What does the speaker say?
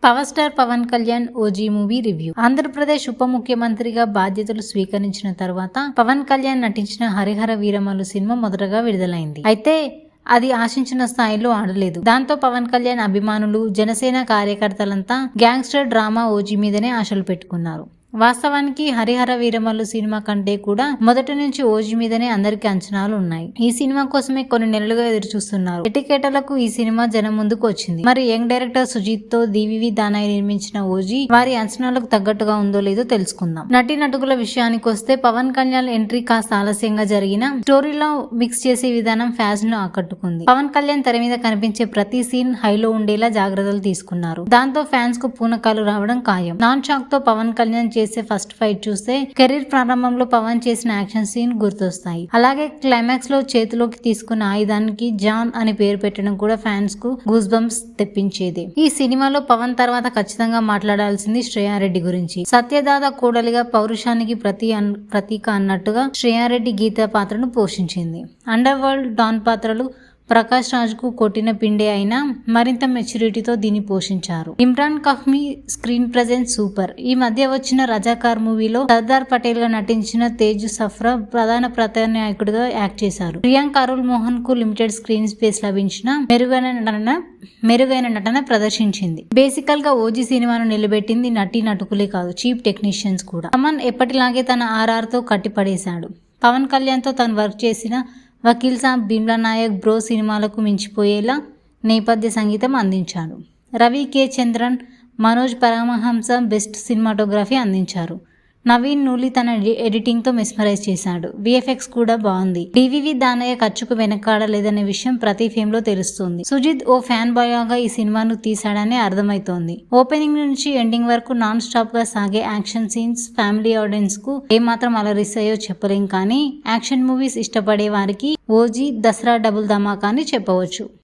Power star Pawan Kalyan OG movie review. Andhra Pradesh ఉప ముఖ్యమంత్రిగా బాధ్యతలు స్వీకరించిన తర్వాత పవన్ కళ్యాణ్ నటించిన హరిహర వీరమల్లు సినిమా మొదటగా విడుదలైంది. అయితే అది ఆశించిన స్థాయిలో ఆడలేదు. దాంతో పవన్ కళ్యాణ్ అభిమానులు, జనసేన కార్యకర్తలంతా గ్యాంగ్స్టర్ డ్రామా ఓజీ మీదనే ఆశలు పెట్టుకున్నారు. వాస్తవానికి హరిహర వీరమల్లు సినిమా కంటే కూడా మొదటి నుంచి ఓజీ మీదనే అందరికి అంచనాలు ఉన్నాయి. ఈ సినిమా కోసమే కొన్ని నెలలుగా ఎదురు చూస్తున్నారు. ఎటికేటలకు ఈ సినిమా జనం ముందుకు వచ్చింది. మరి యంగ్ డైరెక్టర్ సుజిత్ తో డివివి దానయ్య నిర్మించిన ఓజీ వారి అంచనాలకు తగ్గట్టుగా ఉందో లేదో తెలుసుకుందాం. నటీనటుల విషయానికి వస్తే పవన్ కళ్యాణ్ ఎంట్రీ కాస్త ఆలస్యంగా జరిగిన స్టోరీలో మిక్స్ చేసే విధానం ఫ్యాన్స్ ను ఆకట్టుకుంది. పవన్ కళ్యాణ్ తెర మీద కనిపించే ప్రతి సీన్ హైలో ఉండేలా జాగ్రత్తలు తీసుకున్నారు. దాంతో ఫ్యాన్స్ కు పూనకాలు రావడం ఖాయం. నాన్ షాక్ తో పవన్ కళ్యాణ్ చేసే ఫస్ట్ ఫైట్ చూస్తే కెరీర్ ప్రారంభంలో పవన్ చేసిన యాక్షన్ సీన్ గుర్తొస్తాయి. అలాగే క్లైమాక్స్ లో చేతిలోకి తీసుకున్న ఆయుధానికి జాన్ అని పేరు పెట్టడం కూడా ఫ్యాన్స్ కు గూస్ బంప్స్ తెప్పించేది. ఈ సినిమాలో పవన్ తర్వాత ఖచ్చితంగా మాట్లాడాల్సింది శ్రేయారెడ్డి గురించి. సత్యదాద కోడలిగా పౌరుషానికి ప్రతీక అన్నట్టుగా శ్రేయారెడ్డి గీత పాత్రను పోషించింది. అండర్ వరల్డ్ డాన్ పాత్రలు ప్రకాష్ రాజ్కు కొట్టిన పిండే అయినా మరింత మెచ్యూరిటీతో దీన్ని పోషించారు. ఇమ్రాన్ కహ్మీ స్క్రీన్ ప్రెజెన్స్ సూపర్. ఈ మధ్య వచ్చిన రజాకార్ మూవీలో సర్దార్ పటేల్ గా నటించిన తేజ్ సఫ్రా ప్రధాన ప్రతినాయకుడిగా యాక్ట్ చేశారు. ప్రియాంక్ అరుల్ మోహన్ కు లిమిటెడ్ స్క్రీన్ స్పేస్ లభించిన మెరుగైన నటన ప్రదర్శించింది. బేసికల్ గా ఓజీ సినిమాను నిలబెట్టింది నటులే కాదు, చీఫ్ టెక్నీషియన్స్ కూడా. తమన్ ఎప్పటిలాగే తన ఆర్ఆర్ తో కట్టిపడేశాడు. పవన్ కళ్యాణ్ తో తను వర్క్ చేసిన వకీల్ సాబ్, భీమ్లా నాయక్, బ్రో సినిమాలకు మించిపోయేలా నేపథ్య సంగీతం అందించాడు. రవి కే చంద్రన్, మనోజ్ పరమహంస బెస్ట్ సినిమాటోగ్రఫీ అందించారు. నవీన్ నూలి తన ఎడిటింగ్ తో మెస్మరైజ్ చేశాడు. విఎఫ్ఎక్స్ కూడా బాగుంది. డివివి దానయ్య ఖర్చుకు వెనకాడలేదనే విషయం ప్రతి ఫేమ్ లో తెలుస్తుంది. సుజిత్ ఓ ఫ్యాన్ బాయ్ గా ఈ సినిమాను తీశాడని అర్థమైతోంది. ఓపెనింగ్ నుంచి ఎండింగ్ వరకు నాన్ స్టాప్ గా సాగే యాక్షన్ సీన్స్ ఫ్యామిలీ ఆడియన్స్ కు ఏమాత్రం అలరిస్తాయో చెప్పలేం, కానీ యాక్షన్ మూవీస్ ఇష్టపడే వారికి ఓజీ దసరా డబుల్ ధమాకా అని చెప్పవచ్చు.